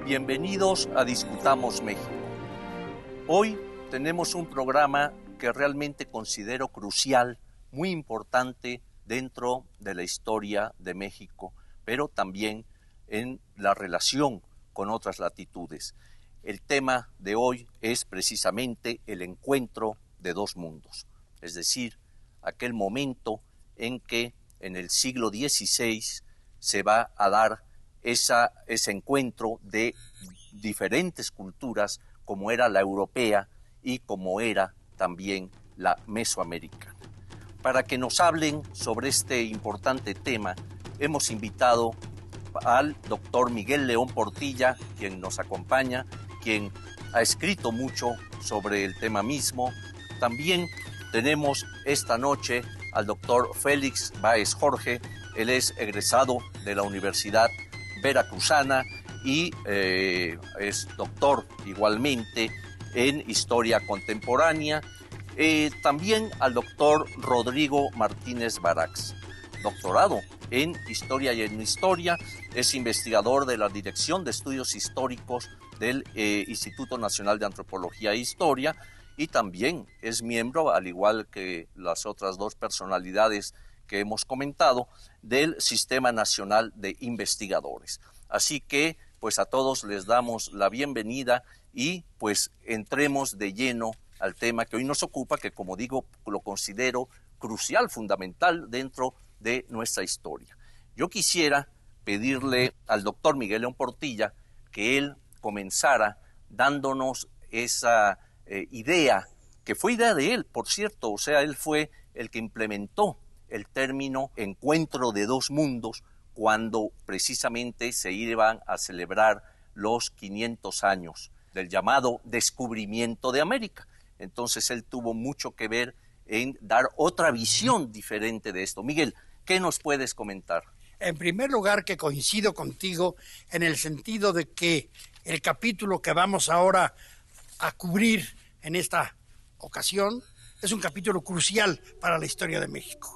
Bienvenidos a Discutamos México. Hoy tenemos un programa que realmente considero crucial, muy importante dentro de la historia de México, pero también en la relación con otras latitudes. El tema de hoy es precisamente el encuentro de dos mundos, es decir, aquel momento en que en el siglo XVI se va a dar ese encuentro de diferentes culturas, como era la europea y como era también la mesoamericana. Para que nos hablen sobre este importante tema, hemos invitado al doctor Miguel León Portilla, quien nos acompaña, quien ha escrito mucho sobre el tema mismo. También tenemos esta noche al doctor Félix Báez Jorge. Él es egresado de la Universidad Veracruzana y es doctor igualmente en Historia Contemporánea. También al doctor Rodrigo Martínez Barax, doctorado en Historia y en Historia, es investigador de la Dirección de Estudios Históricos del Instituto Nacional de Antropología e Historia y también es miembro, al igual que las otras dos personalidades que hemos comentado, del Sistema Nacional de Investigadores. Así que, pues a todos les damos la bienvenida y pues entremos de lleno al tema que hoy nos ocupa, que como digo, lo considero crucial, fundamental dentro de nuestra historia. Yo quisiera pedirle al doctor Miguel León Portilla que él comenzara dándonos esa idea, que fue idea de él, por cierto, o sea, él fue el que implementó el término encuentro de dos mundos cuando precisamente se iban a celebrar los 500 años del llamado descubrimiento de América. Entonces él tuvo mucho que ver en dar otra visión diferente de esto. Miguel, ¿qué nos puedes comentar? En primer lugar, que coincido contigo en el sentido de que el capítulo que vamos ahora a cubrir en esta ocasión es un capítulo crucial para la historia de México.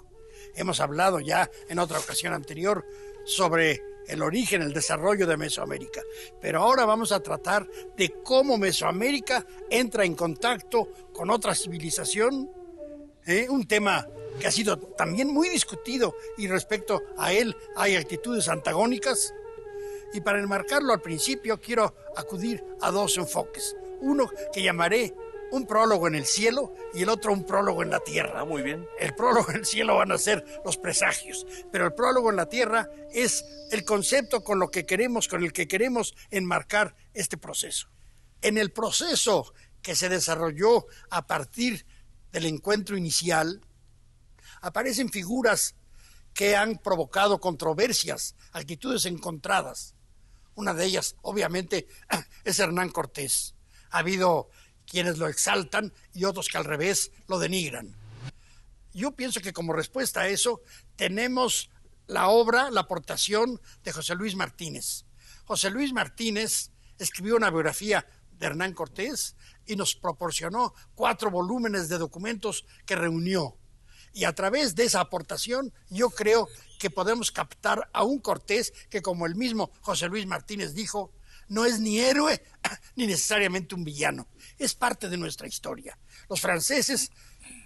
Hemos hablado ya en otra ocasión anterior sobre el origen, el desarrollo de Mesoamérica, pero ahora vamos a tratar de cómo Mesoamérica entra en contacto con otra civilización, un tema que ha sido también muy discutido y respecto a él hay actitudes antagónicas. Y para enmarcarlo al principio quiero acudir a dos enfoques, uno que llamaré un prólogo en el cielo y el otro un prólogo en la tierra. Ah, muy bien. El prólogo en el cielo van a ser los presagios, pero el prólogo en la tierra es el concepto con el que queremos enmarcar este proceso. En el proceso que se desarrolló a partir del encuentro inicial, aparecen figuras que han provocado controversias, actitudes encontradas. Una de ellas, obviamente, es Hernán Cortés. Ha habido quienes lo exaltan y otros que al revés lo denigran. Yo pienso que como respuesta a eso tenemos la obra, la aportación de José Luis Martínez. José Luis Martínez escribió una biografía de Hernán Cortés y nos proporcionó 4 volúmenes de documentos que reunió. Y a través de esa aportación yo creo que podemos captar a un Cortés que, como el mismo José Luis Martínez dijo, no es ni héroe ni necesariamente un villano. Es parte de nuestra historia. Los franceses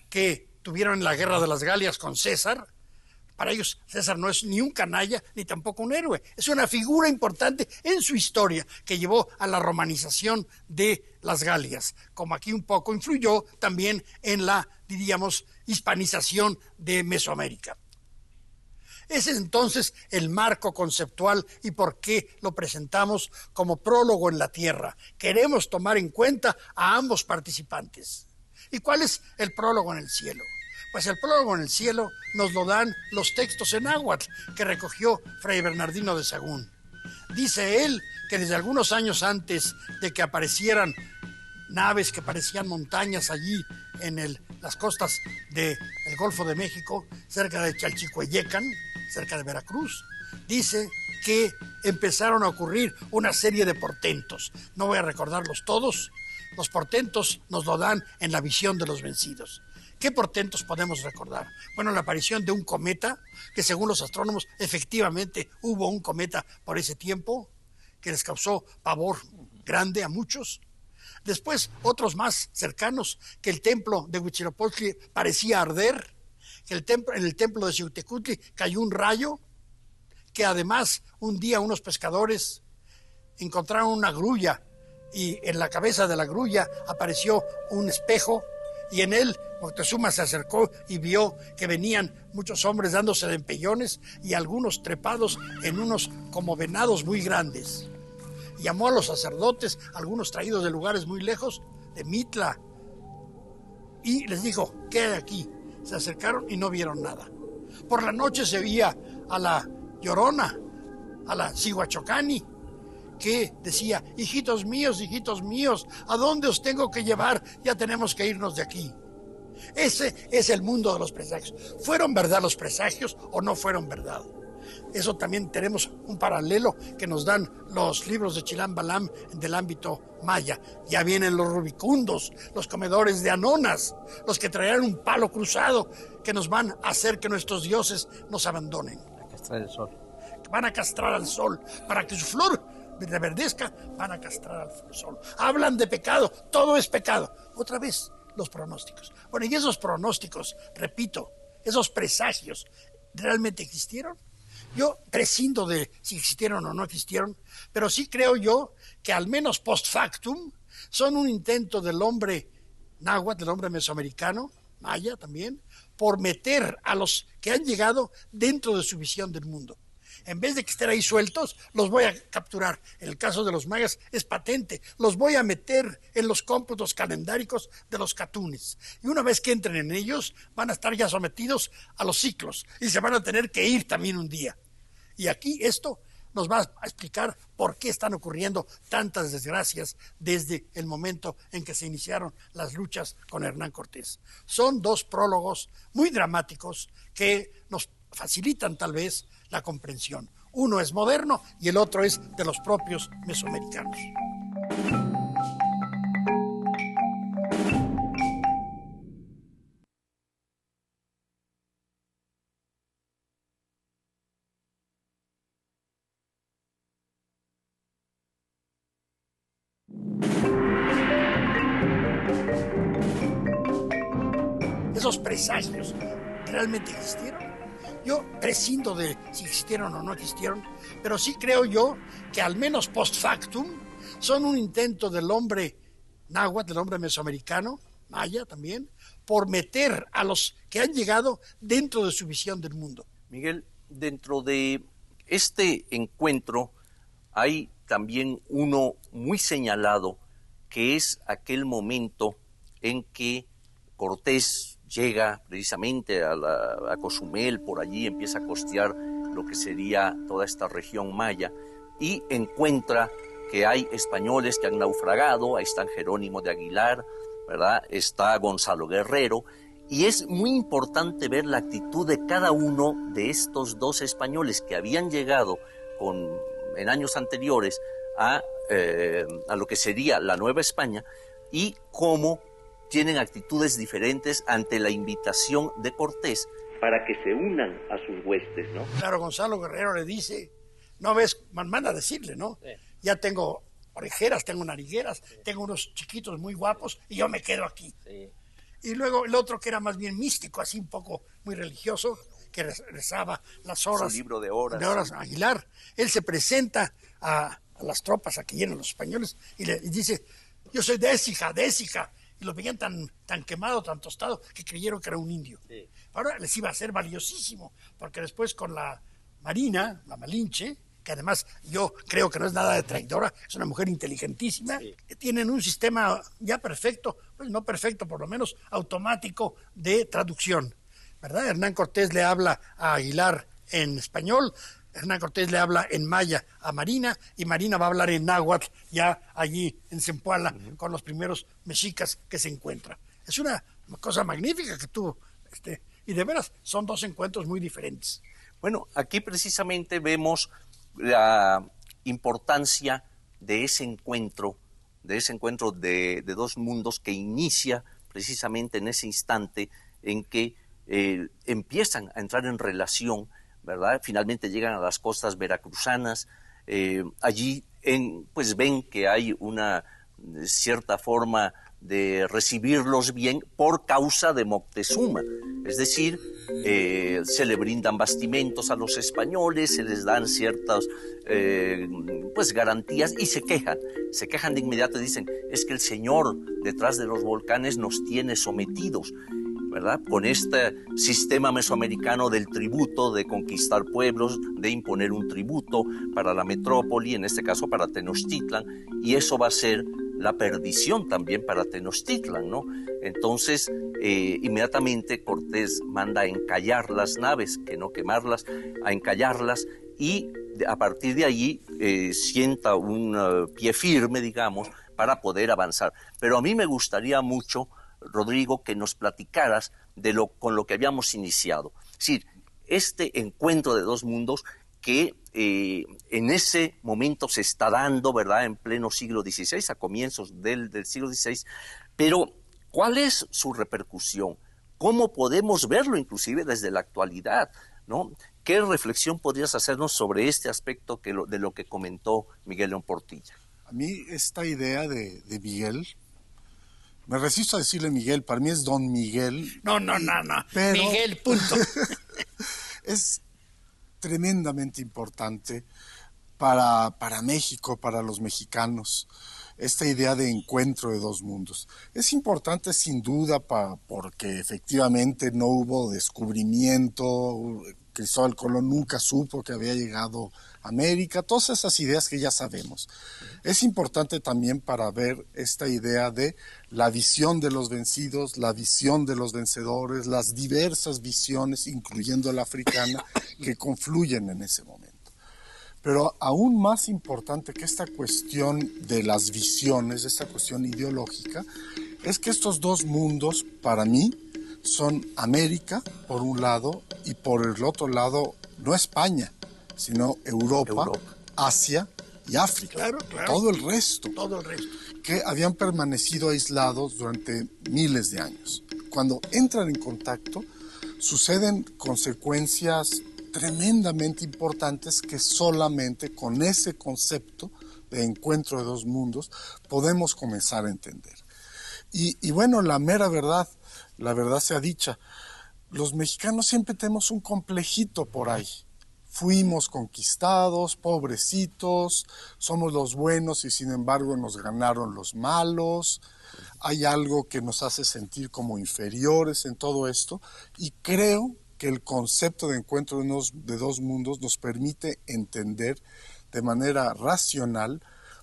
que tuvieron la guerra de las Galias con César, para ellos César no es ni un canalla ni tampoco un héroe. Es una figura importante en su historia que llevó a la romanización de las Galias, como aquí un poco influyó también en la, diríamos, hispanización de Mesoamérica. Ese es entonces el marco conceptual y por qué lo presentamos como prólogo en la tierra. Queremos tomar en cuenta a ambos participantes. ¿Y cuál es el prólogo en el cielo? Pues el prólogo en el cielo nos lo dan los textos en náhuatl que recogió Fray Bernardino de Sahagún. Dice él que desde algunos años antes de que aparecieran naves que parecían montañas allí en las costas del Golfo de México, cerca de Chalchicueyecan, cerca de Veracruz, dice que empezaron a ocurrir una serie de portentos. No voy a recordarlos todos. Los portentos nos lo dan en la visión de los vencidos. ¿Qué portentos podemos recordar? Bueno, la aparición de un cometa, que según los astrónomos efectivamente hubo un cometa por ese tiempo, que les causó pavor grande a muchos. Después, otros más cercanos, que el templo de Huitzilopochtli parecía arder, que en el templo de Xiuhtecutli cayó un rayo, que además un día unos pescadores encontraron una grulla y en la cabeza de la grulla apareció un espejo y en él Moctezuma se acercó y vio que venían muchos hombres dándose de empellones y algunos trepados en unos como venados muy grandes. Llamó a los sacerdotes, algunos traídos de lugares muy lejos, de Mitla, y les dijo, ¿qué hay aquí? Se acercaron y no vieron nada. Por la noche se veía a la Llorona, a la Cihuachocani, que decía, hijitos míos, ¿a dónde os tengo que llevar? Ya tenemos que irnos de aquí. Ese es el mundo de los presagios. ¿Fueron verdad los presagios o no fueron verdad? Eso también tenemos un paralelo que nos dan los libros de Chilam Balam del ámbito maya. Ya vienen los rubicundos, los comedores de anonas, los que traerán un palo cruzado que nos van a hacer que nuestros dioses nos abandonen. A castrar el sol. Van a castrar al sol para que su flor reverdezca, van a castrar al sol. Hablan de pecado, todo es pecado. Otra vez, los pronósticos. Bueno, y esos pronósticos, repito, esos presagios, ¿realmente existieron? Yo prescindo de si existieron o no existieron, pero sí creo yo que al menos post factum son un intento del hombre náhuatl, del hombre mesoamericano, maya también, por meter a los que han llegado dentro de su visión del mundo. En vez de que estén ahí sueltos, los voy a capturar. En el caso de los mayas es patente. Los voy a meter en los cómputos calendáricos de los catunes. Y una vez que entren en ellos, van a estar ya sometidos a los ciclos. Y se van a tener que ir también un día. Y aquí esto nos va a explicar por qué están ocurriendo tantas desgracias desde el momento en que se iniciaron las luchas con Hernán Cortés. Son dos prólogos muy dramáticos que nos facilitan tal vez la comprensión. Uno es moderno y el otro es de los propios mesoamericanos. Esos presagios realmente existieron. Yo prescindo de si existieron o no existieron, pero sí creo yo que al menos post factum son un intento del hombre náhuatl, del hombre mesoamericano, maya también, por meter a los que han llegado dentro de su visión del mundo. Miguel, dentro de este encuentro hay también uno muy señalado, que es aquel momento en que Cortés llega precisamente a Cozumel, por allí empieza a costear lo que sería toda esta región maya y encuentra que hay españoles que han naufragado, ahí están Jerónimo de Aguilar, ¿verdad? Está Gonzalo Guerrero, y es muy importante ver la actitud de cada uno de estos dos españoles que habían llegado en años anteriores a lo que sería la Nueva España y cómo tienen actitudes diferentes ante la invitación de Cortés para que se unan a sus huestes, ¿no? Claro, Gonzalo Guerrero le dice, no ves, manda a decirle, ¿no? Sí. Ya tengo orejeras, tengo narigueras, sí. Tengo unos chiquitos muy guapos y yo me quedo aquí. Sí. Y luego el otro que era más bien místico, así un poco muy religioso, que rezaba las horas. Su libro de horas. De horas, Aguilar. Él se presenta a las tropas a que llenan los españoles y dice, yo soy de Écija. Y lo veían tan quemado, tan tostado, que creyeron que era un indio. Sí. Ahora les iba a ser valiosísimo, porque después con la Marina, la Malinche, que además yo creo que no es nada de traidora, es una mujer inteligentísima, sí. Que tienen un sistema ya perfecto, pues no perfecto, por lo menos automático de traducción, ¿verdad? Hernán Cortés le habla a Aguilar en español, Hernán Cortés le habla en maya a Marina y Marina va a hablar en náhuatl ya allí en Zempoala con los primeros mexicas que se encuentran. Es una cosa magnífica que tuvo, y de veras son dos encuentros muy diferentes. Bueno, aquí precisamente vemos la importancia de ese encuentro de dos mundos que inicia precisamente en ese instante en que empiezan a entrar en relación, ¿verdad? Finalmente llegan a las costas veracruzanas, allí pues ven que hay una cierta forma de recibirlos bien por causa de Moctezuma. Es decir, se le brindan bastimentos a los españoles, se les dan ciertas pues garantías y se quejan de inmediato y dicen, es que el Señor detrás de los volcanes nos tiene sometidos, ¿verdad? Con este sistema mesoamericano del tributo, de conquistar pueblos, de imponer un tributo para la metrópoli, en este caso para Tenochtitlan, y eso va a ser la perdición también para Tenochtitlan, ¿no? Entonces, inmediatamente Cortés manda a encallar las naves, que no quemarlas, a encallarlas, y a partir de allí sienta un pie firme, digamos, para poder avanzar. Pero a mí me gustaría mucho, Rodrigo, que nos platicaras con lo que habíamos iniciado. Es decir, este encuentro de dos mundos que en ese momento se está dando, ¿verdad?, en pleno siglo XVI, a comienzos del siglo XVI, pero ¿cuál es su repercusión? ¿Cómo podemos verlo inclusive desde la actualidad, ¿no? ¿Qué reflexión podrías hacernos sobre este aspecto de lo que comentó Miguel León Portilla? A mí esta idea de Miguel, me resisto a decirle Miguel, para mí es Don Miguel. No, pero Miguel, punto. Es tremendamente importante para México, para los mexicanos, esta idea de encuentro de dos mundos. Es importante sin duda porque efectivamente no hubo descubrimiento, Cristóbal Colón nunca supo que había llegado a América, todas esas ideas que ya sabemos. Es importante también para ver esta idea de la visión de los vencidos, la visión de los vencedores, las diversas visiones, incluyendo la africana, que confluyen en ese momento. Pero aún más importante que esta cuestión de las visiones, esta cuestión ideológica, es que estos dos mundos, para mí, son América, por un lado, y por el otro lado, no España, sino Europa. Asia y África. Claro. Todo el resto. Todo el resto. Que habían permanecido aislados durante miles de años. Cuando entran en contacto, suceden consecuencias tremendamente importantes que solamente con ese concepto de encuentro de dos mundos podemos comenzar a entender. Y bueno, la mera verdad, la verdad sea dicha, los mexicanos siempre tenemos un complejito por ahí. Fuimos conquistados, pobrecitos, somos los buenos y sin embargo nos ganaron los malos. Hay algo que nos hace sentir como inferiores en todo esto y creo que el concepto de encuentro de dos mundos nos permite entender de manera racional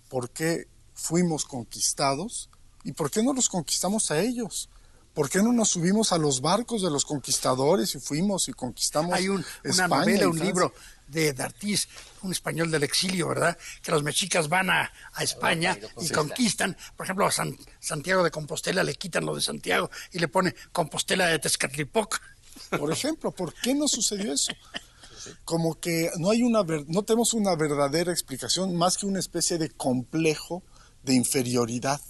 por qué fuimos conquistados y por qué no los conquistamos a ellos. ¿Por qué no nos subimos a los barcos de los conquistadores y fuimos y conquistamos España? Hay una novela, un libro de D'Artís, un español del exilio, ¿verdad? Que los mexicas van a España y conquistan. Por ejemplo, a Santiago de Compostela le quitan lo de Santiago y le pone Compostela de Tezcatlipoca. Por ejemplo, ¿por qué no sucedió eso? Como que no tenemos una verdadera explicación más que una especie de complejo de inferioridad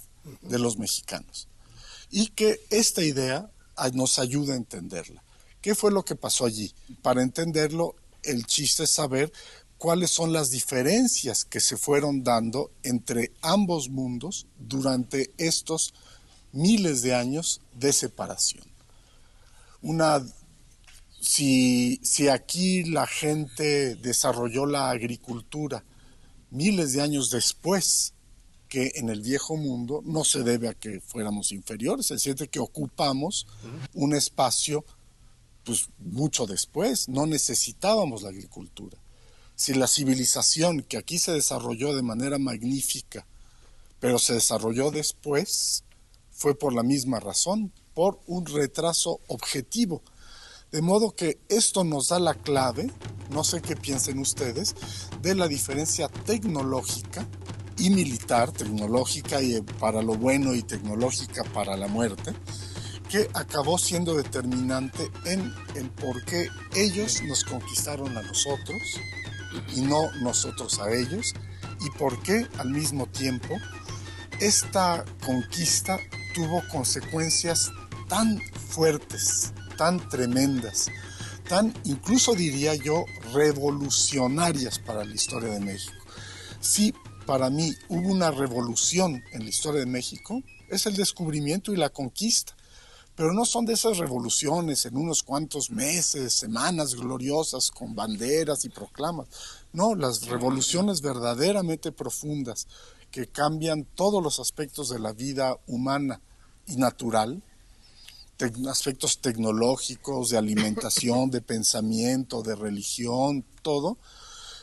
de los mexicanos. Y que esta idea nos ayuda a entenderla. ¿Qué fue lo que pasó allí? Para entenderlo, el chiste es saber cuáles son las diferencias que se fueron dando entre ambos mundos durante estos miles de años de separación. Si aquí la gente desarrolló la agricultura miles de años después que en el viejo mundo, no se debe a que fuéramos inferiores, es decir, que ocupamos un espacio pues mucho después, no necesitábamos la agricultura. Si la civilización que aquí se desarrolló de manera magnífica, pero se desarrolló después, fue por la misma razón, por un retraso objetivo. De modo que esto nos da la clave, no sé qué piensen ustedes, de la diferencia tecnológica y militar, tecnológica y para lo bueno y tecnológica para la muerte, que acabó siendo determinante en el por qué ellos nos conquistaron a nosotros y no nosotros a ellos, y por qué al mismo tiempo esta conquista tuvo consecuencias tan fuertes, tan tremendas, tan incluso diría yo revolucionarias para la historia de México. Si para mí hubo una revolución en la historia de México, es el descubrimiento y la conquista. Pero no son de esas revoluciones en unos cuantos meses, semanas gloriosas con banderas y proclamas. No, las revoluciones verdaderamente profundas que cambian todos los aspectos de la vida humana y natural, aspectos tecnológicos, de alimentación, de pensamiento, de religión, todo.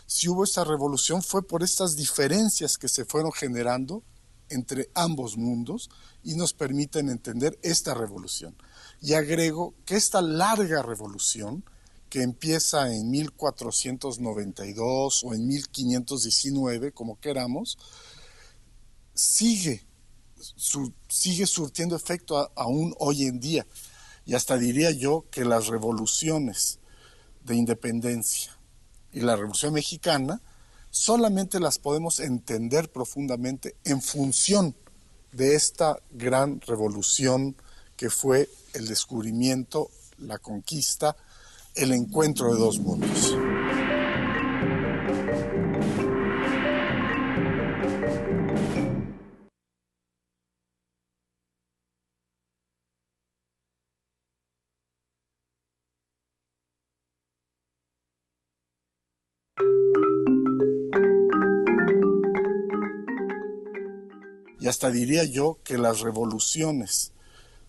Si hubo esta revolución fue por estas diferencias que se fueron generando entre ambos mundos y nos permiten entender esta revolución. Y agrego que esta larga revolución, que empieza en 1492 o en 1519, como queramos, sigue surtiendo efecto aún hoy en día. Y hasta diría yo que las revoluciones de independencia y la Revolución Mexicana solamente las podemos entender profundamente en función de esta gran revolución que fue el descubrimiento, la conquista, el encuentro de dos mundos. Y hasta diría yo que las revoluciones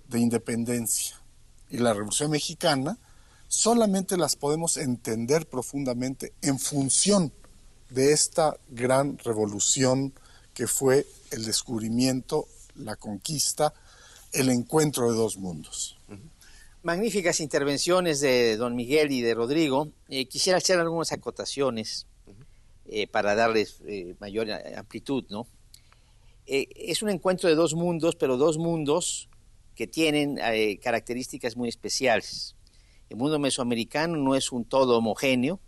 de independencia y la Revolución Mexicana solamente las podemos entender profundamente en función de esta gran revolución que fue el descubrimiento, la conquista, el encuentro de dos mundos. Magníficas intervenciones de don Miguel y de Rodrigo. Quisiera hacer algunas acotaciones para darles mayor amplitud, ¿no? Es un encuentro de dos mundos, pero dos mundos que tienen características muy especiales. El mundo mesoamericano no es un todo homogéneo.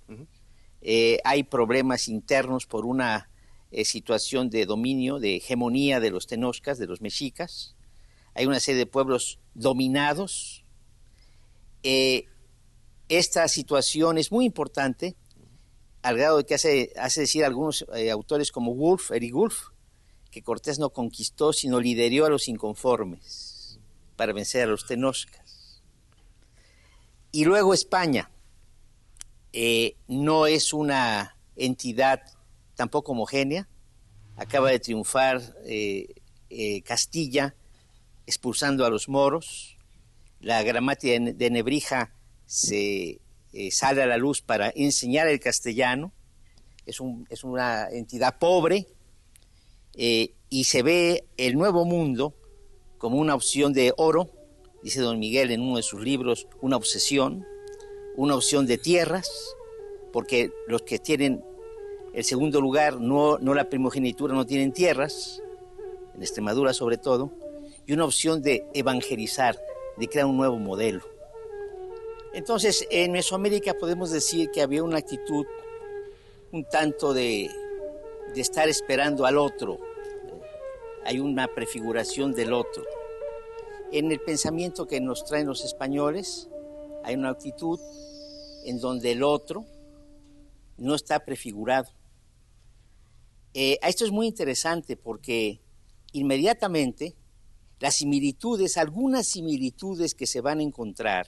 Hay problemas internos por una situación de dominio, de hegemonía de los tenochcas, de los mexicas. Hay una serie de pueblos dominados. Esta situación es muy importante, al grado de que hace decir a algunos autores como Eric Wolff, que Cortés no conquistó, sino lideró a los inconformes para vencer a los tenochcas. Y luego España no es una entidad tampoco homogénea. Acaba de triunfar Castilla expulsando a los moros. La gramática de Nebrija se sale a la luz para enseñar el castellano. Es una entidad pobre. Y se ve el Nuevo Mundo como una opción de oro, dice don Miguel en uno de sus libros, una opción de tierras, porque los que tienen el segundo lugar, no la primogenitura, no tienen tierras, en Extremadura sobre todo, y una opción de evangelizar, de crear un nuevo modelo. Entonces, en Mesoamérica podemos decir que había una actitud un tanto de estar esperando al otro. Hay una prefiguración del otro. En el pensamiento que nos traen los españoles, hay una actitud en donde el otro no está prefigurado. Esto es muy interesante porque inmediatamente algunas similitudes que se van a encontrar,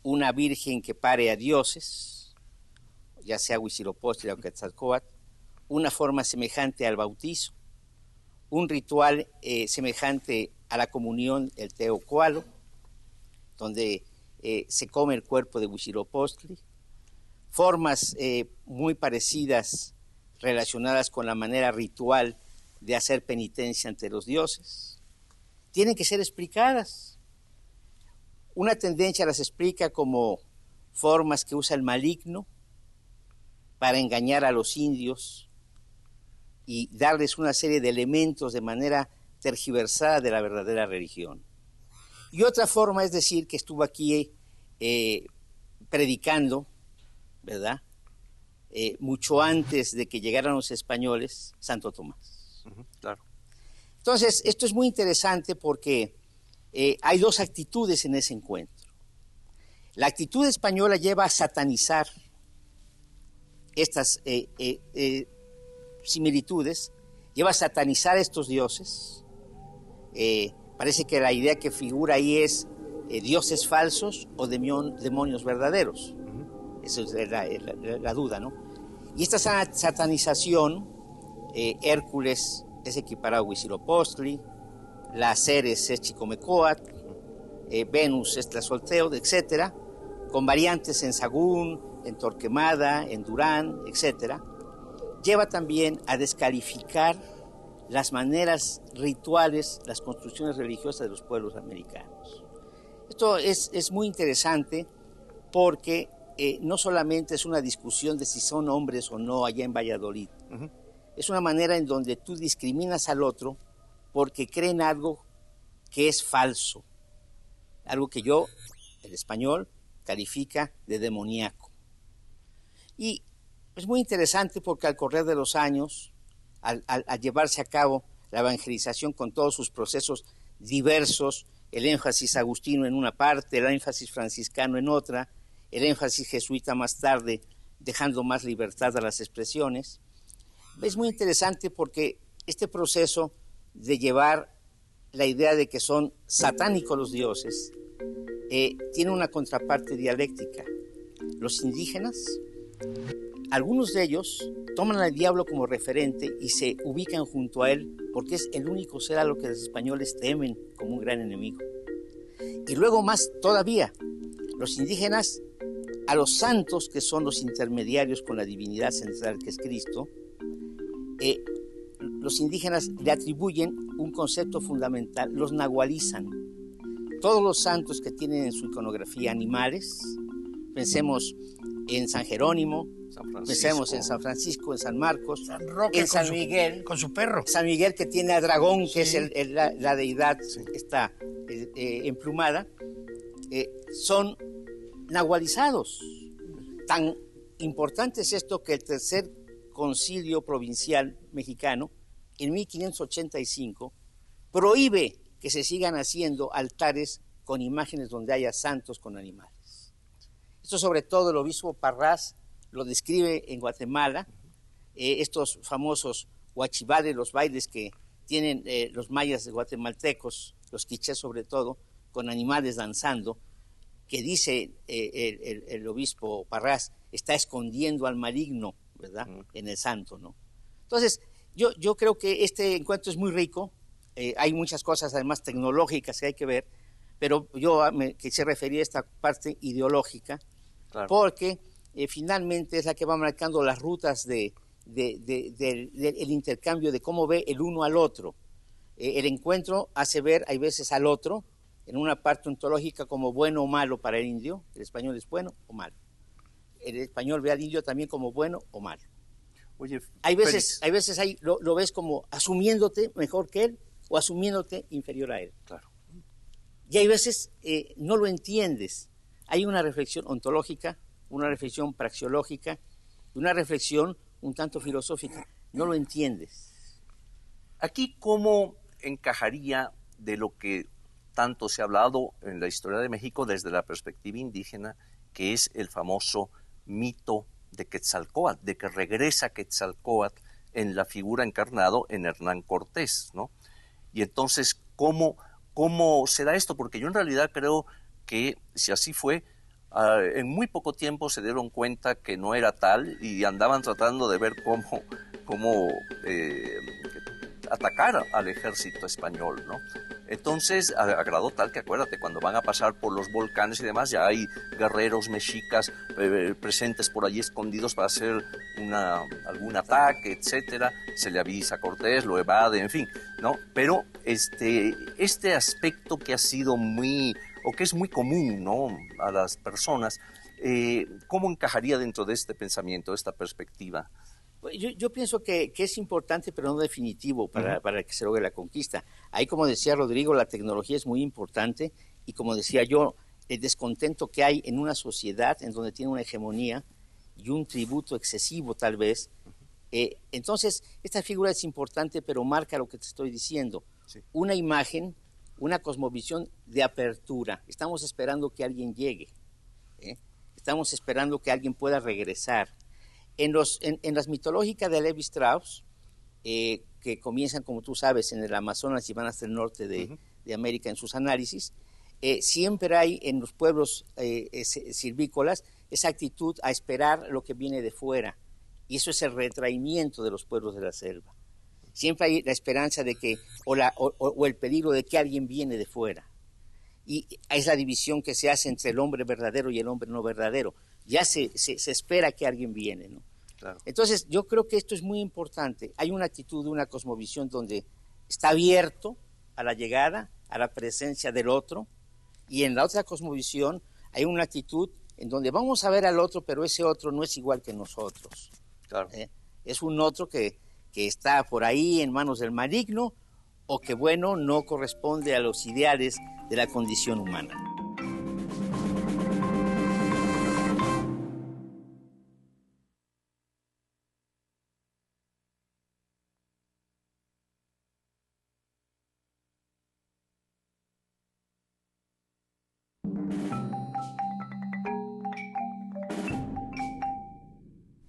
una virgen que pare a dioses, ya sea Huitzilopochtli o Quetzalcóatl, una forma semejante al bautizo, un ritual semejante a la comunión, el teocualo, donde se come el cuerpo de Huitzilopochtli, formas muy parecidas relacionadas con la manera ritual de hacer penitencia ante los dioses, tienen que ser explicadas. Una tendencia las explica como formas que usa el maligno para engañar a los indios y darles una serie de elementos de manera tergiversada de la verdadera religión. Y otra forma es decir que estuvo aquí predicando, ¿verdad? Mucho antes de que llegaran los españoles, Santo Tomás. Claro. Entonces, esto es muy interesante porque hay dos actitudes en ese encuentro. La actitud española lleva a satanizar estas similitudes, lleva a satanizar a estos dioses. Parece que la idea que figura ahí es dioses falsos o demonios verdaderos. Esa es la duda, ¿no? Y esta satanización, Hércules es equiparado a Huitzilopochtli, la Ceres es Chicomecoatl, Venus es Tlazolteotl, etc., con variantes en Sagún, en Torquemada, en Durán, etc., lleva también a descalificar las maneras rituales, las construcciones religiosas de los pueblos americanos. Esto es muy interesante porque no solamente es una discusión de si son hombres o no allá en Valladolid, es una manera en donde tú discriminas al otro porque creen algo que es falso, algo que el español, califica de demoníaco. Y es muy interesante porque al correr de los años, al llevarse a cabo la evangelización con todos sus procesos diversos, el énfasis agustino en una parte, el énfasis franciscano en otra, el énfasis jesuita más tarde, dejando más libertad a las expresiones, es muy interesante porque este proceso de llevar la idea de que son satánicos los dioses tiene una contraparte dialéctica. Los indígenas, algunos de ellos toman al diablo como referente y se ubican junto a él porque es el único ser a lo que los españoles temen como un gran enemigo. Y luego más todavía, los indígenas a los santos, que son los intermediarios con la divinidad central que es Cristo, los indígenas le atribuyen un concepto fundamental, los nahualizan. Todos los santos que tienen en su iconografía animales, pensemos en San Jerónimo, pensemos en San Francisco, en San Marcos, San Roque en San Miguel, con su perro. San Miguel que tiene a Dragón, que Sí. es la deidad está emplumada, son nahualizados. Tan importante es esto que el Tercer Concilio Provincial Mexicano, en 1585, prohíbe que se sigan haciendo altares con imágenes donde haya santos con animales. Esto sobre todo el obispo Parrás lo describe en Guatemala, estos famosos huachivales, los bailes que tienen los mayas guatemaltecos, los quichés sobre todo, con animales danzando, que dice el obispo Parrás, está escondiendo al maligno, ¿verdad?, en el santo, ¿no? Entonces, yo creo que este encuentro es muy rico, hay muchas cosas además tecnológicas que hay que ver, pero yo me quise referir a esta parte ideológica, claro, porque finalmente es la que va marcando las rutas del intercambio, de cómo ve el uno al otro. El encuentro hace ver, hay veces, al otro, en una parte ontológica como bueno o malo para el indio. El español es bueno o malo. El español ve al indio también como bueno o malo. Oye, hay veces ahí lo ves como asumiéndote mejor que él o asumiéndote inferior a él. Claro. Y hay veces no lo entiendes. Hay una reflexión ontológica, una reflexión praxeológica, una reflexión un tanto filosófica. No lo entiendes. Aquí, ¿cómo encajaría de lo que tanto se ha hablado en la historia de México desde la perspectiva indígena, que es el famoso mito de Quetzalcóatl, de que regresa Quetzalcóatl en la figura encarnado en Hernán Cortés, ¿no? Y entonces, ¿cómo se da esto? Porque yo en realidad creo que si así fue, en muy poco tiempo se dieron cuenta que no era tal y andaban tratando de ver cómo atacar al ejército español, ¿no? Entonces agradó tal que, acuérdate, cuando van a pasar por los volcanes y demás, ya hay guerreros mexicas presentes por allí escondidos para hacer algún ataque, etcétera. Se le avisa a Cortés, lo evade, en fin, ¿no? Pero este aspecto que ha sido que es muy común, ¿no?, a las personas, ¿cómo encajaría dentro de este pensamiento, de esta perspectiva? Yo pienso que es importante, pero no definitivo para que se logre la conquista. Ahí, como decía Rodrigo, la tecnología es muy importante y, como decía yo, el descontento que hay en una sociedad en donde tiene una hegemonía y un tributo excesivo tal vez. Entonces, esta figura es importante, pero marca lo que te estoy diciendo. Sí. Una imagen, una cosmovisión de apertura. Estamos esperando que alguien llegue. Estamos esperando que alguien pueda regresar. En las mitológicas de Levi Strauss, que comienzan, como tú sabes, en el Amazonas y van hasta el norte de América en sus análisis, siempre hay en los pueblos silvícolas esa actitud a esperar lo que viene de fuera, y eso es el retraimiento de los pueblos de la selva. Siempre hay la esperanza de que, o el peligro de que alguien viene de fuera, y es la división que se hace entre el hombre verdadero y el hombre no verdadero. Ya se espera que alguien viene, ¿no? Claro. Entonces, yo creo que esto es muy importante. Hay una actitud, una cosmovisión donde está abierto a la llegada, a la presencia del otro, y en la otra cosmovisión hay una actitud en donde vamos a ver al otro, pero ese otro no es igual que nosotros. Claro. Es un otro que está por ahí en manos del maligno, o que, bueno, no corresponde a los ideales de la condición humana.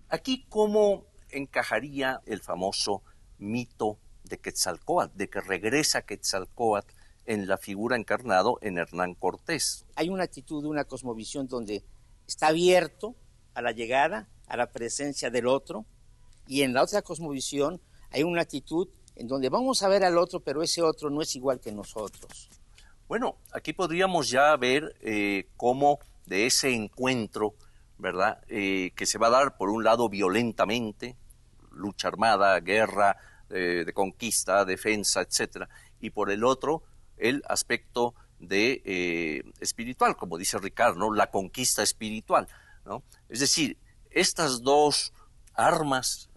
Aquí, ¿cómo encajaría el famoso mito de Quetzalcóatl, de que regresa Quetzalcóatl en la figura encarnado en Hernán Cortés? Hay una actitud, una cosmovisión donde está abierto a la llegada, a la presencia del otro, y en la otra cosmovisión hay una actitud en donde vamos a ver al otro, pero ese otro no es igual que nosotros. Bueno, aquí podríamos ya ver cómo de ese encuentro, ¿verdad?, que se va a dar por un lado violentamente, lucha armada, guerra, de conquista, defensa, etcétera, y por el otro el aspecto de espiritual, como dice Ricard, ¿no?, la conquista espiritual, ¿no? Es decir, estas dos armas,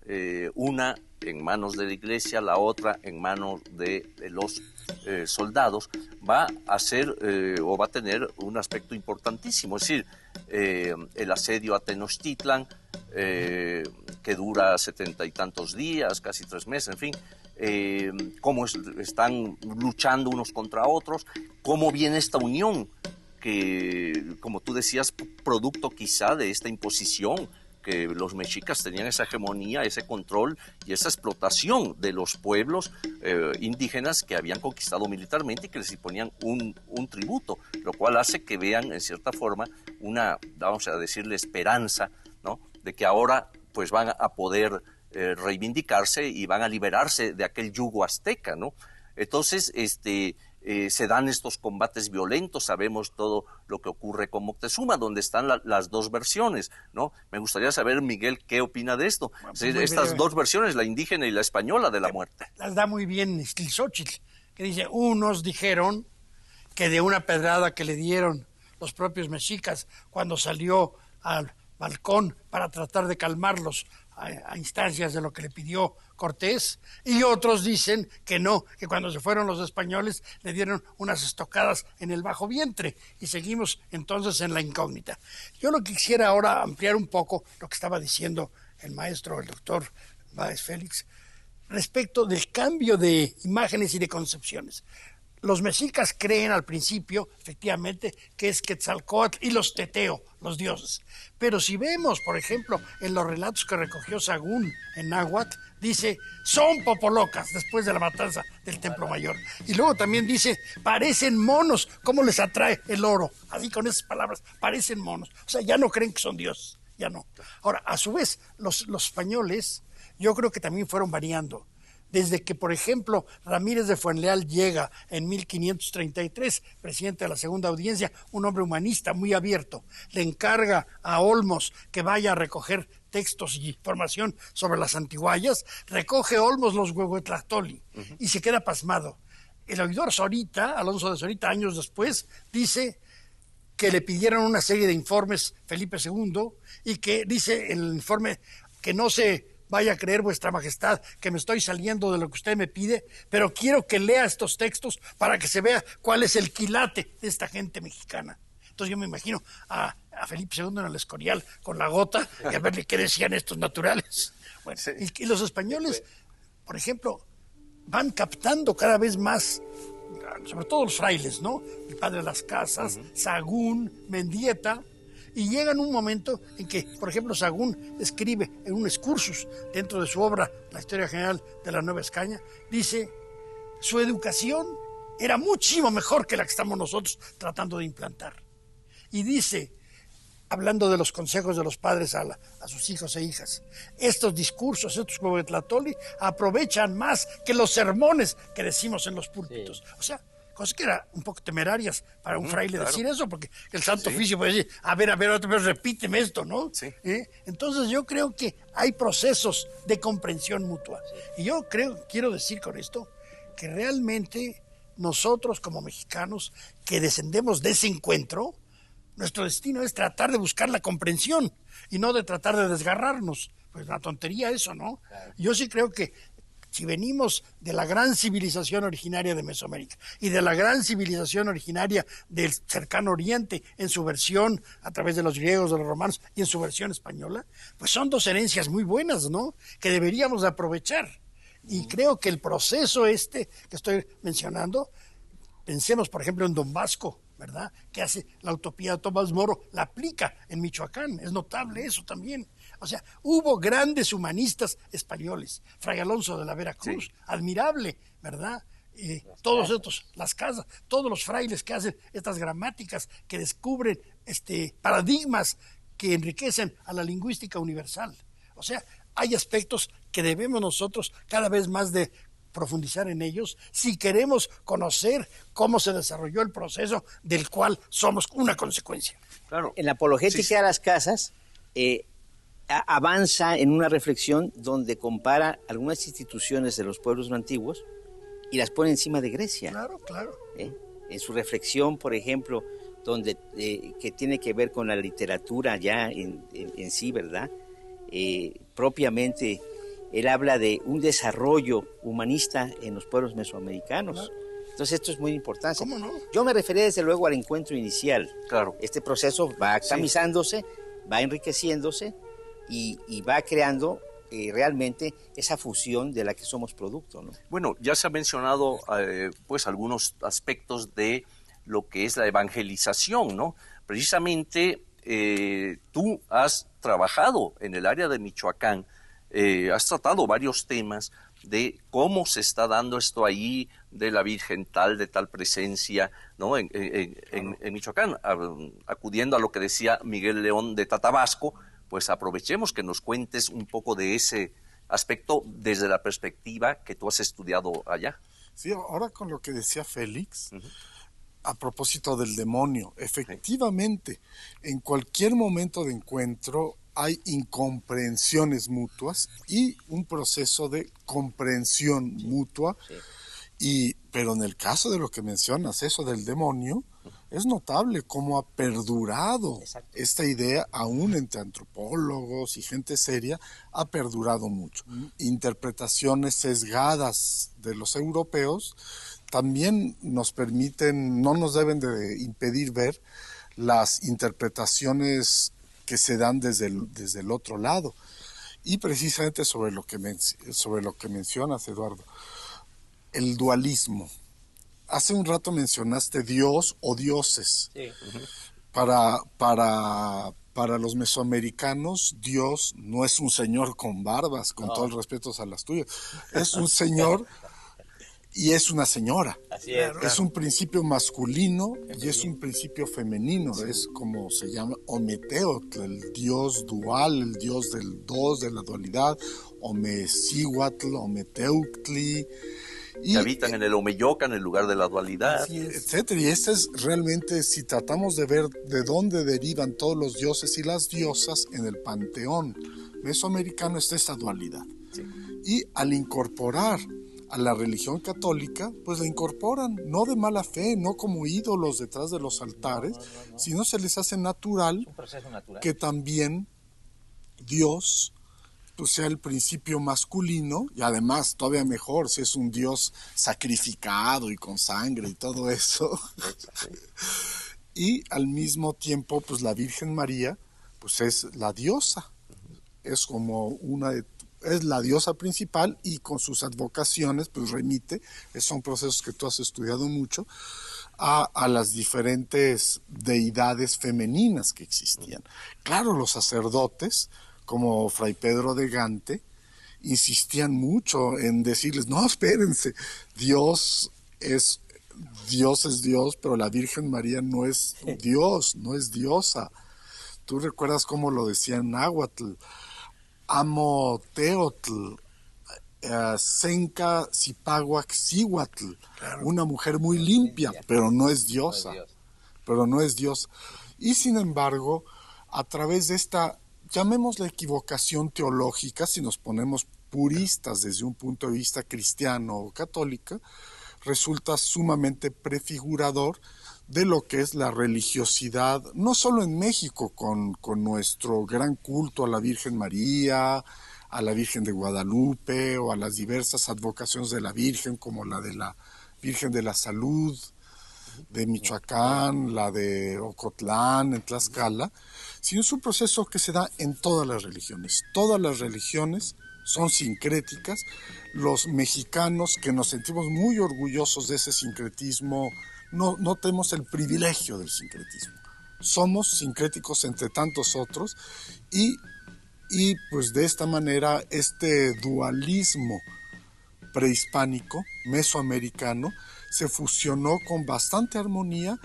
una en manos de la iglesia, la otra en manos de los soldados, va a ser o va a tener un aspecto importantísimo. Es decir, el asedio a Tenochtitlan, que dura 70 y tantos días, casi 3 meses, en fin, cómo están luchando unos contra otros, cómo viene esta unión que, como tú decías, producto quizá de esta imposición, que los mexicas tenían esa hegemonía, ese control y esa explotación de los pueblos indígenas que habían conquistado militarmente y que les imponían un tributo, lo cual hace que vean en cierta forma una, vamos a decirle, esperanza, ¿no?, de que ahora pues van a poder reivindicarse y van a liberarse de aquel yugo azteca, ¿no? Entonces, se dan estos combates violentos, sabemos todo lo que ocurre con Moctezuma, donde están las dos versiones, ¿no? Me gustaría saber, Miguel, ¿qué opina de esto? Bueno, pues estas dos versiones, la indígena y la española de la muerte. Las da muy bien Ixtlilxóchitl, que dice, unos dijeron que de una pedrada que le dieron los propios mexicas cuando salió al balcón para tratar de calmarlos a instancias de lo que le pidió Cortés, y otros dicen que no, que cuando se fueron los españoles le dieron unas estocadas en el bajo vientre, y seguimos entonces en la incógnita. Yo lo que quisiera ahora ampliar un poco lo que estaba diciendo el maestro, el doctor Báez Félix, respecto del cambio de imágenes y de concepciones. Los mexicas creen al principio, efectivamente, que es Quetzalcóatl y los teteo, los dioses. Pero si vemos, por ejemplo, en los relatos que recogió Sagún en náhuatl, dice, son popolocas después de la matanza del Templo Mayor. Y luego también dice, parecen monos, ¿cómo les atrae el oro? Así con esas palabras, parecen monos. O sea, ya no creen que son dioses, ya no. Ahora, a su vez, los españoles, yo creo que también fueron variando. Desde que, por ejemplo, Ramírez de Fuenleal llega en 1533, presidente de la Segunda Audiencia, un hombre humanista muy abierto, le encarga a Olmos que vaya a recoger textos y información sobre las antiguayas, recoge Olmos los Huehuetlactoli y se queda pasmado. El oidor Zorita, Alonso de Zorita, años después, dice que le pidieron una serie de informes Felipe II y que dice en el informe que no se vaya a creer vuestra majestad que me estoy saliendo de lo que usted me pide, pero quiero que lea estos textos para que se vea cuál es el quilate de esta gente mexicana. Entonces yo me imagino a Felipe II en el Escorial con la gota y a verle qué decían estos naturales. Bueno, sí. Y los españoles, por ejemplo, van captando cada vez más, sobre todo los frailes, ¿no? El padre de las casas, Sagún, Mendieta, Y llega en un momento en que, por ejemplo, Sahagún escribe en un excursus dentro de su obra La Historia General de la Nueva España, dice, su educación era muchísimo mejor que la que estamos nosotros tratando de implantar. Y dice, hablando de los consejos de los padres a sus hijos e hijas, estos discursos, estos Huehuetlactoli, aprovechan más que los sermones que decimos en los púlpitos. Sí. O sea, cosas que eran un poco temerarias para un fraile decir eso, porque el Santo Oficio puede decir, a ver, otra vez repíteme esto, ¿no? Sí. Entonces yo creo que hay procesos de comprensión mutua. Sí. Y yo quiero decir con esto que realmente nosotros como mexicanos que descendemos de ese encuentro, nuestro destino es tratar de buscar la comprensión y no de tratar de desgarrarnos. Pues una tontería eso, ¿no? Claro. Yo sí creo que si venimos de la gran civilización originaria de Mesoamérica y de la gran civilización originaria del cercano oriente en su versión a través de los griegos, de los romanos y en su versión española, pues son dos herencias muy buenas, ¿no? Que deberíamos de aprovechar. Y creo que el proceso que estoy mencionando, pensemos por ejemplo en Don Vasco, ¿verdad? Que hace la utopía de Tomás Moro, la aplica en Michoacán, es notable eso también. O sea, hubo grandes humanistas españoles, Fray Alonso de la Vera Cruz, sí. Admirable, ¿verdad? Todos estos, las casas, todos los frailes que hacen estas gramáticas, que descubren paradigmas que enriquecen a la lingüística universal. O sea, hay aspectos que debemos nosotros cada vez más de profundizar en ellos si queremos conocer cómo se desarrolló el proceso del cual somos una consecuencia. Claro. En la apologética de las casas avanza en una reflexión donde compara algunas instituciones de los pueblos antiguos y las pone encima de Grecia. Claro, claro. En su reflexión, por ejemplo, donde que tiene que ver con la literatura ya en sí, ¿verdad? Propiamente, él habla de un desarrollo humanista en los pueblos mesoamericanos. Claro. Entonces esto es muy importante. ¿Cómo no? Yo me refería desde luego al encuentro inicial. Claro. Este proceso va tamizándose, va enriqueciéndose y va creando realmente esa fusión de la que somos producto, ¿no? Bueno, ya se ha mencionado pues algunos aspectos de lo que es la evangelización, ¿no? Precisamente tú has trabajado en el área de Michoacán, has tratado varios temas de cómo se está dando esto ahí, de la Virgen tal, de tal presencia, ¿no? En Michoacán, acudiendo a lo que decía Miguel León de Tatabasco, pues aprovechemos que nos cuentes un poco de ese aspecto desde la perspectiva que tú has estudiado allá. Sí, ahora con lo que decía Félix, a propósito del demonio, efectivamente, en cualquier momento de encuentro hay incomprensiones mutuas y un proceso de comprensión mutua, pero en el caso de lo que mencionas, eso del demonio, es notable cómo ha perdurado esta idea, aún entre antropólogos y gente seria, ha perdurado mucho. Interpretaciones sesgadas de los europeos también nos permiten, no nos deben de impedir ver las interpretaciones que se dan desde el otro lado. Y precisamente sobre lo que mencionas, Eduardo, el dualismo. Hace un rato mencionaste Dios o dioses. Sí. Para los mesoamericanos, Dios no es un señor con barbas, con todo el respeto a las tuyas. Es un señor y es una señora. Así es. Es un principio masculino y es un principio femenino. Sí. Es como se llama Ometeotl, el dios dual, el dios del dos, de la dualidad. Omecihuatl, Ometeuctli. Que habitan en el Omeyocan, en el lugar de la dualidad, etcétera. Y este es realmente, si tratamos de ver de dónde derivan todos los dioses y las diosas en el panteón mesoamericano, está esta dualidad. Sí. Y al incorporar a la religión católica, pues la incorporan, no de mala fe, no como ídolos detrás de los altares, sino se les hace natural, un proceso natural, que también Dios sea el principio masculino, y además todavía mejor si es un Dios sacrificado y con sangre y todo eso. Y al mismo tiempo, pues la Virgen María, pues es la diosa, es como una es la diosa principal y con sus advocaciones pues remite, son procesos que tú has estudiado mucho, a las diferentes deidades femeninas que existían. Claro, los sacerdotes, como Fray Pedro de Gante, insistían mucho en decirles, no, espérense, Dios es Dios, pero la Virgen María no es Dios, no es diosa. Tú recuerdas cómo lo decía en náhuatl, Amo Teotl, Senka Zipahuac Cihuatl, una mujer muy limpia, pero no es diosa, pero no es Dios. Y sin embargo, a través de esta, llamémosla equivocación teológica, si nos ponemos puristas desde un punto de vista cristiano o católico, resulta sumamente prefigurador de lo que es la religiosidad, no solo en México, con nuestro gran culto a la Virgen María, a la Virgen de Guadalupe o a las diversas advocaciones de la Virgen, como la de la Virgen de la Salud de Michoacán, la de Ocotlán, en Tlaxcala, sino es un proceso que se da en todas las religiones. Todas las religiones son sincréticas. Los mexicanos, que nos sentimos muy orgullosos de ese sincretismo, no tenemos el privilegio del sincretismo. Somos sincréticos entre tantos otros y pues de esta manera este dualismo prehispánico, mesoamericano, se fusionó con bastante armonía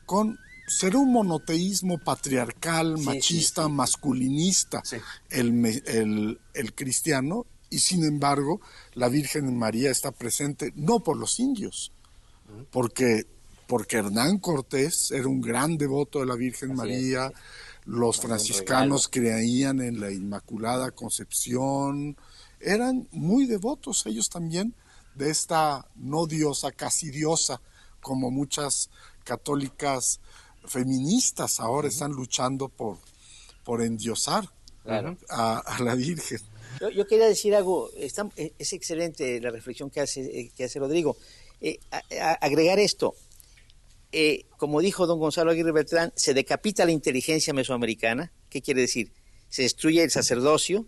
con ser un monoteísmo patriarcal, machista, masculinista, el cristiano, y sin embargo la Virgen María está presente no por los indios, porque Hernán Cortés era un gran devoto de la Virgen María, los franciscanos creían en la Inmaculada Concepción, eran muy devotos ellos también de esta no diosa, casi diosa, como muchas católicas feministas ahora están luchando por endiosar a la Virgen. Yo quería decir algo, es excelente la reflexión que hace Rodrigo. Agregar esto, como dijo don Gonzalo Aguirre Beltrán, se decapita la inteligencia mesoamericana. ¿Qué quiere decir? Se destruye el sacerdocio,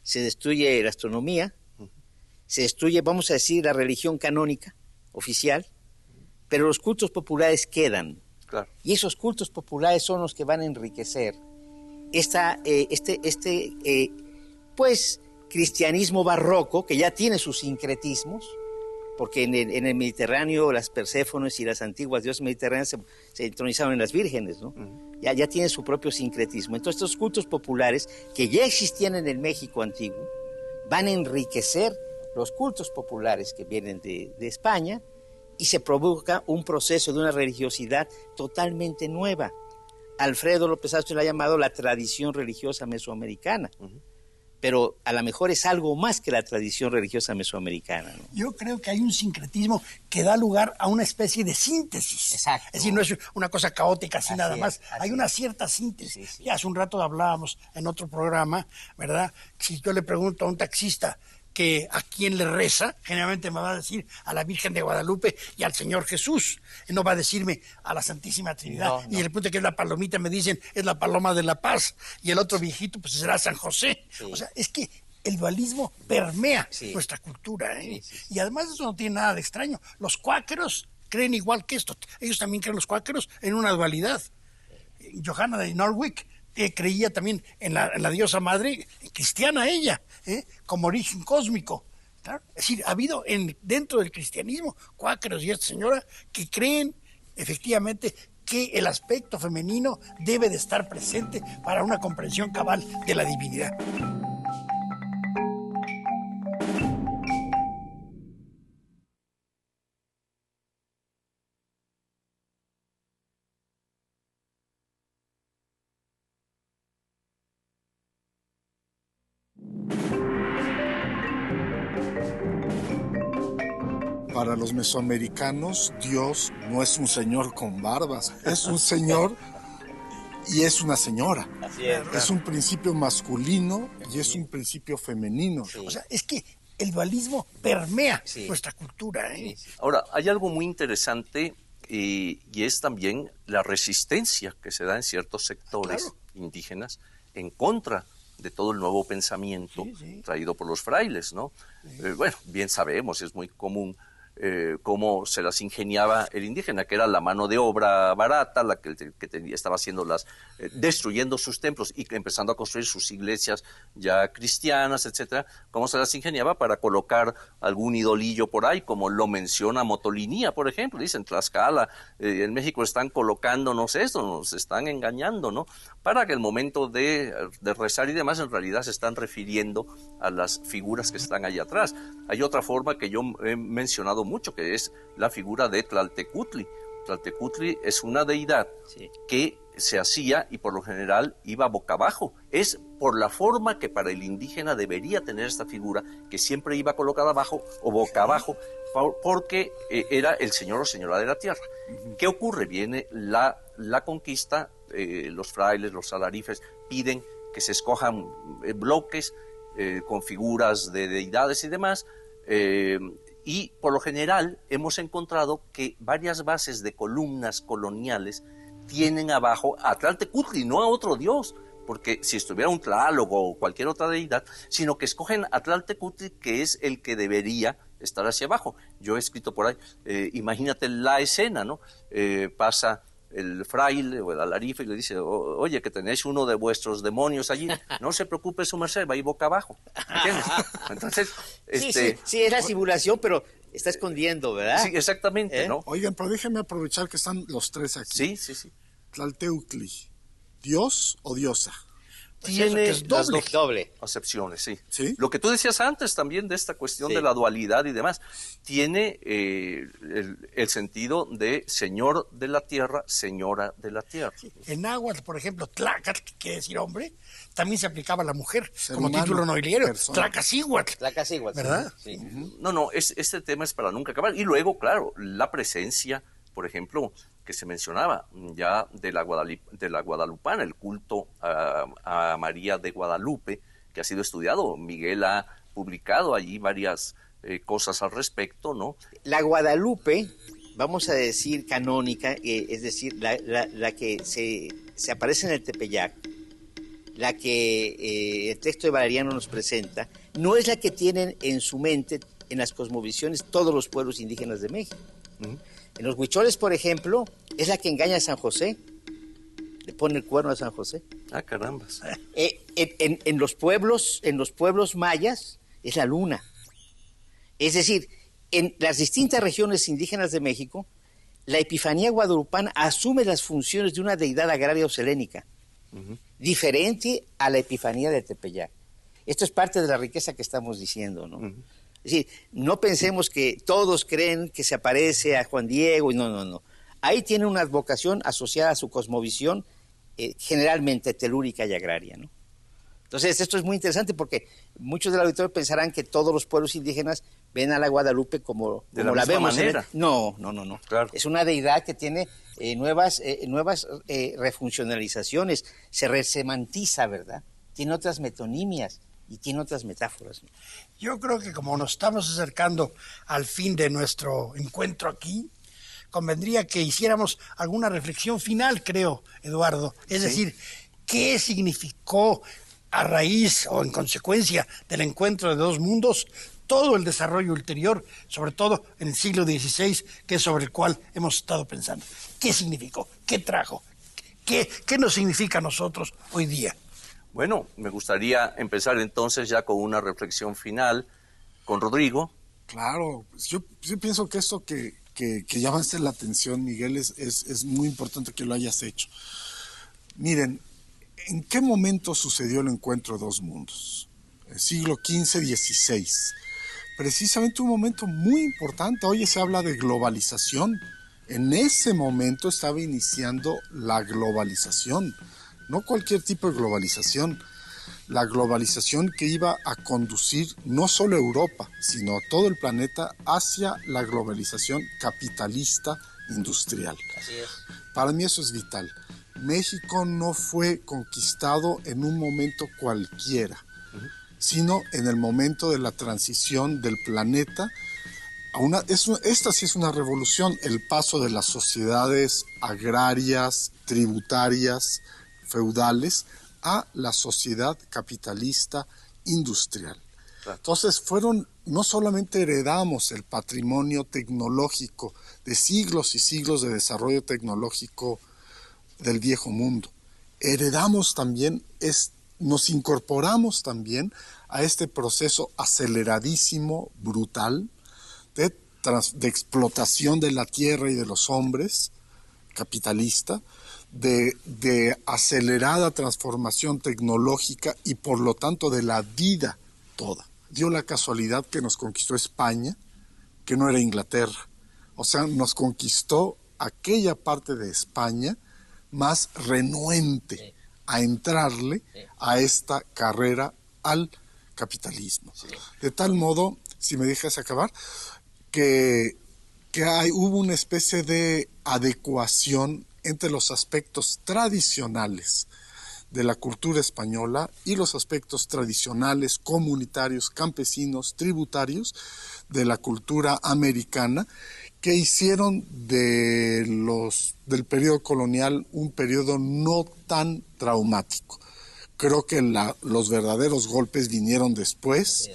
se destruye la astronomía, se destruye, vamos a decir, la religión canónica, oficial, pero los cultos populares quedan. Claro. Y esos cultos populares son los que van a enriquecer pues, cristianismo barroco, que ya tiene sus sincretismos, porque en el Mediterráneo las Perséfones y las antiguas diosas mediterráneas se entronizaron en las vírgenes, ¿no? Ya tiene su propio sincretismo. Entonces estos cultos populares que ya existían en el México antiguo van a enriquecer los cultos populares que vienen de España, y se provoca un proceso de una religiosidad totalmente nueva. Alfredo López Astro la ha llamado la tradición religiosa mesoamericana. Pero a lo mejor es algo más que la tradición religiosa mesoamericana, ¿no? Yo creo que hay un sincretismo que da lugar a una especie de síntesis. Exacto. Es decir, no es una cosa caótica así nada más. Hay es. una cierta síntesis. Sí. Ya hace un rato hablábamos en otro programa, ¿verdad? Si yo le pregunto a un taxista que a quién le reza, generalmente me va a decir a la Virgen de Guadalupe y al Señor Jesús. No va a decirme a la Santísima Trinidad. No. Y el punto que es la palomita me dicen es la paloma de la paz. Y el otro viejito pues será San José. Sí. O sea, es que el dualismo permea nuestra cultura, ¿eh? Sí. Y además eso no tiene nada de extraño. Los cuáqueros creen igual que esto. Ellos también creen, los cuáqueros, en una dualidad. Johanna de Norwich creía también en la diosa madre, cristiana ella, como origen cósmico. ¿Claro? Es decir, ha habido dentro del cristianismo cuáqueros y esta señora que creen efectivamente que el aspecto femenino debe de estar presente para una comprensión cabal de la divinidad. Para los mesoamericanos, Dios no es un señor con barbas, es un señor y es una señora. Así es. Es un principio masculino y es un principio femenino. Sí. O sea, es que el dualismo permea nuestra cultura, ¿eh? Sí. Ahora, hay algo muy interesante y es también la resistencia que se da en ciertos sectores indígenas en contra de todo el nuevo pensamiento traído por los frailes, ¿no? Bueno, bien sabemos, es muy común cómo se las ingeniaba el indígena, que era la mano de obra barata, la que estaba haciendo destruyendo sus templos y empezando a construir sus iglesias ya cristianas, etcétera, cómo se las ingeniaba para colocar algún idolillo por ahí, como lo menciona Motolinía, por ejemplo, dicen Tlaxcala, en México están colocándonos esto, nos están engañando, ¿no? Para que el momento de rezar y demás, en realidad se están refiriendo a las figuras que están allá atrás. Hay otra forma que yo he mencionado mucho, que es la figura de Tlaltecutli. Tlaltecutli es una deidad que se hacía y por lo general iba boca abajo. Es por la forma que para el indígena debería tener esta figura, que siempre iba colocada abajo o boca abajo, porque era el señor o señora de la tierra. ¿Qué ocurre? Viene la conquista, los frailes, los alarifes piden que se escojan bloques con figuras de deidades y demás, y por lo general hemos encontrado que varias bases de columnas coloniales tienen abajo a Tlaltecutli, no a otro dios, porque si estuviera un Tlaloc o cualquier otra deidad, sino que escogen a Tlaltecutli, que es el que debería estar hacia abajo. Yo he escrito por ahí, imagínate la escena, ¿no? Pasa el fraile o el alarife y le dice, oye, que tenéis uno de vuestros demonios allí, no se preocupe su merced, va a ir boca abajo, ¿entiendes? Entonces, sí, es la simulación, pero está escondiendo, ¿verdad? Sí, exactamente, ¿no? Oigan, pero déjenme aprovechar que están los tres aquí. Sí. Tlalteutli, ¿dios o diosa? Tiene que es las doble acepciones, sí. ¿Sí? Lo que tú decías antes también de esta cuestión de la dualidad y demás, tiene el sentido de señor de la tierra, señora de la tierra. En náhuatl, por ejemplo, Tlacat, que quiere decir hombre, también se aplicaba a la mujer como humano, título nobiliario. persona. Tlacacíhuatl. Tlacacihuatl, ¿verdad? Sí. No, este tema es para nunca acabar. Y luego, claro, la presencia, por ejemplo, que se mencionaba ya de la guadalupana, el culto a María de Guadalupe, que ha sido estudiado. Miguel ha publicado allí varias cosas al respecto, ¿no? La Guadalupe, vamos a decir canónica, es decir, la que se aparece en el Tepeyac, la que el texto de Valeriano nos presenta, no es la que tienen en su mente, en las cosmovisiones, todos los pueblos indígenas de México. En los huicholes, por ejemplo, es la que engaña a San José, le pone el cuerno a San José. Ah, carambas. En los pueblos mayas es la luna. Es decir, en las distintas regiones indígenas de México, la Epifanía guadalupana asume las funciones de una deidad agraria o selénica, diferente a la Epifanía de Tepeyac. Esto es parte de la riqueza que estamos diciendo, ¿no? Es decir, no pensemos que todos creen que se aparece a Juan Diego, no. Ahí tiene una vocación asociada a su cosmovisión, generalmente telúrica y agraria, ¿no? Entonces, esto es muy interesante porque muchos del auditorio pensarán que todos los pueblos indígenas ven a la Guadalupe como la vemos. Manera. No. Claro. Es una deidad que tiene nuevas refuncionalizaciones, se resemantiza, ¿verdad? Tiene otras metonimias y tiene otras metáforas, ¿no? Yo creo que como nos estamos acercando al fin de nuestro encuentro aquí, convendría que hiciéramos alguna reflexión final, creo, Eduardo. Es decir, ¿qué significó a raíz o en consecuencia del encuentro de dos mundos todo el desarrollo ulterior, sobre todo en el siglo XVI, que es sobre el cual hemos estado pensando? ¿Qué significó? ¿Qué trajo? ¿Qué nos significa a nosotros hoy día? Bueno, me gustaría empezar entonces ya con una reflexión final con Rodrigo. Claro, pues yo pienso que esto que llamaste la atención, Miguel, es muy importante que lo hayas hecho. Miren, ¿en qué momento sucedió el encuentro de dos mundos? El siglo XV-XVI. Precisamente un momento muy importante. Hoy se habla de globalización. En ese momento estaba iniciando la globalización. No cualquier tipo de globalización. La globalización que iba a conducir no solo a Europa, sino a todo el planeta hacia la globalización capitalista industrial. Así es. Para mí eso es vital. México no fue conquistado en un momento cualquiera, sino en el momento de la transición del planeta. Esta sí es una revolución, el paso de las sociedades agrarias, tributarias, feudales, a la sociedad capitalista industrial. Claro. Entonces no solamente heredamos el patrimonio tecnológico de siglos y siglos de desarrollo tecnológico del viejo mundo, heredamos también, nos incorporamos también a este proceso aceleradísimo, brutal, de explotación de la tierra y de los hombres, capitalista, de acelerada transformación tecnológica y por lo tanto de la vida toda. Dio la casualidad que nos conquistó España, que no era Inglaterra. O sea, nos conquistó aquella parte de España más renuente a entrarle a esta carrera al capitalismo. De tal modo, si me dejas acabar, que hubo una especie de adecuación entre los aspectos tradicionales de la cultura española y los aspectos tradicionales, comunitarios, campesinos, tributarios de la cultura americana, que hicieron del periodo colonial un periodo no tan traumático. Creo que los verdaderos golpes vinieron después,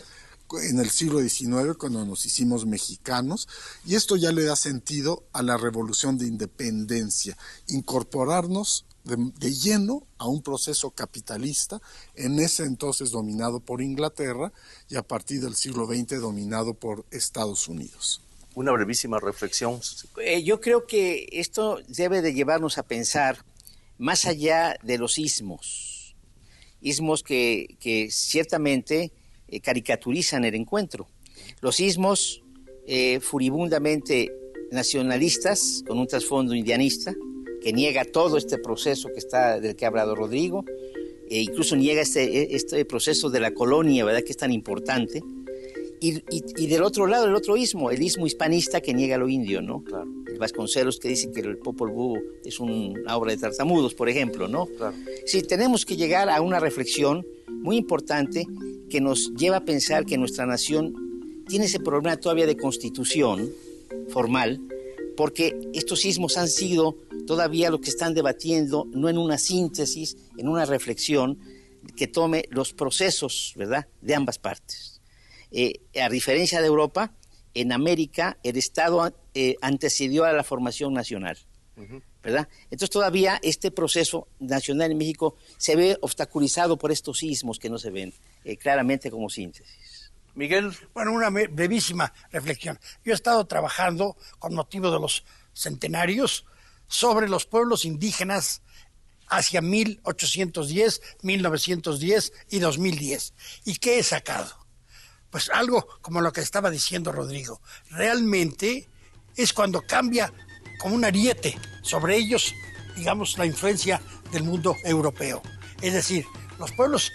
en el siglo XIX, cuando nos hicimos mexicanos, y esto ya le da sentido a la revolución de independencia, incorporarnos de lleno a un proceso capitalista, en ese entonces dominado por Inglaterra y a partir del siglo XX dominado por Estados Unidos. Una brevísima reflexión. Yo creo que esto debe de llevarnos a pensar más allá de los ismos que ciertamente caricaturizan el encuentro. Los ismos furibundamente nacionalistas, con un trasfondo indianista, que niega todo este proceso del que ha hablado Rodrigo, incluso niega este proceso de la colonia, ¿verdad?, que es tan importante. Y del otro lado, el otro ismo, el ismo hispanista que niega lo indio, ¿no? Claro. El Vasconcelos, que dice que el Popol Vuh es una obra de tartamudos, por ejemplo, ¿no? Claro. Sí, tenemos que llegar a una reflexión muy importante que nos lleva a pensar que nuestra nación tiene ese problema todavía de constitución formal, porque estos ismos han sido todavía lo que están debatiendo, no en una síntesis, en una reflexión que tome los procesos, ¿verdad?, de ambas partes. A diferencia de Europa, en América el Estado antecedió a la formación nacional, ¿verdad? Entonces todavía este proceso nacional en México se ve obstaculizado por estos ismos que no se ven claramente como síntesis. Miguel. Bueno, una brevísima reflexión. Yo he estado trabajando con motivo de los centenarios sobre los pueblos indígenas hacia 1810, 1910 y 2010. ¿Y qué he sacado? Pues algo como lo que estaba diciendo Rodrigo. Realmente es cuando cambia como un ariete sobre ellos, digamos, la influencia del mundo europeo. Es decir, los pueblos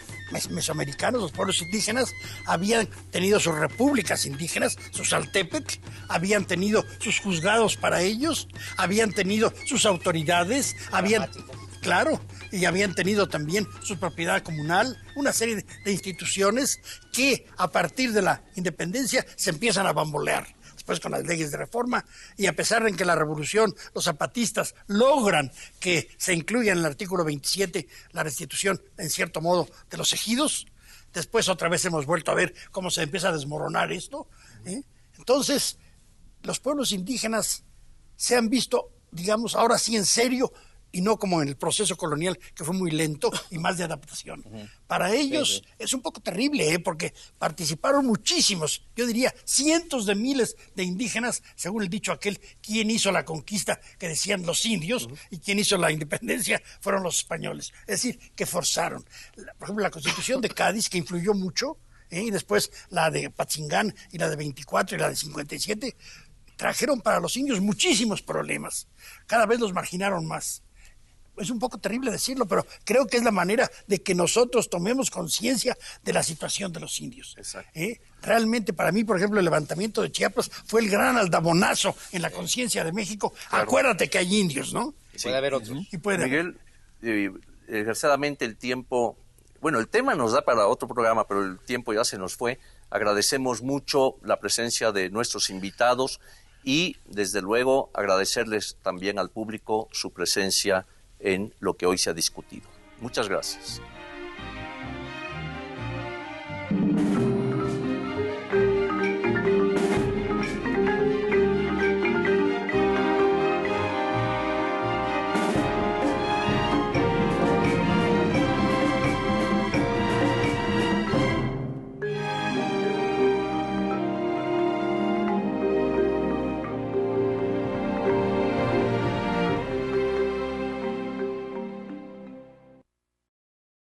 mesoamericanos, los pueblos indígenas, habían tenido sus repúblicas indígenas, sus Altépetl, habían tenido sus juzgados para ellos, habían tenido sus autoridades, claro, y habían tenido también su propiedad comunal, una serie de instituciones que a partir de la independencia se empiezan a bambolear. Después con las leyes de reforma, y a pesar de que la revolución, los zapatistas logran que se incluya en el artículo 27 la restitución, en cierto modo, de los ejidos, después otra vez hemos vuelto a ver cómo se empieza a desmoronar esto. Entonces, los pueblos indígenas se han visto, digamos, ahora sí en serio, y no como en el proceso colonial, que fue muy lento y más de adaptación. Para ellos es un poco terrible, porque participaron muchísimos, yo diría cientos de miles de indígenas, según el dicho aquel, quien hizo la conquista, que decían los indios, y quien hizo la independencia fueron los españoles. Es decir, que forzaron. Por ejemplo, la Constitución de Cádiz, que influyó mucho, y después la de Patzingán, y la de 24, y la de 57, trajeron para los indios muchísimos problemas. Cada vez los marginaron más. Es un poco terrible decirlo, pero creo que es la manera de que nosotros tomemos conciencia de la situación de los indios. Realmente para mí, por ejemplo, el levantamiento de Chiapas fue el gran aldabonazo en la conciencia de México. Claro. Acuérdate que hay indios, ¿no? Sí. Puede haber otros. Y puede Miguel, desgraciadamente el tiempo, bueno, el tema nos da para otro programa, pero el tiempo ya se nos fue. Agradecemos mucho la presencia de nuestros invitados y, desde luego, agradecerles también al público su presencia en lo que hoy se ha discutido. Muchas gracias.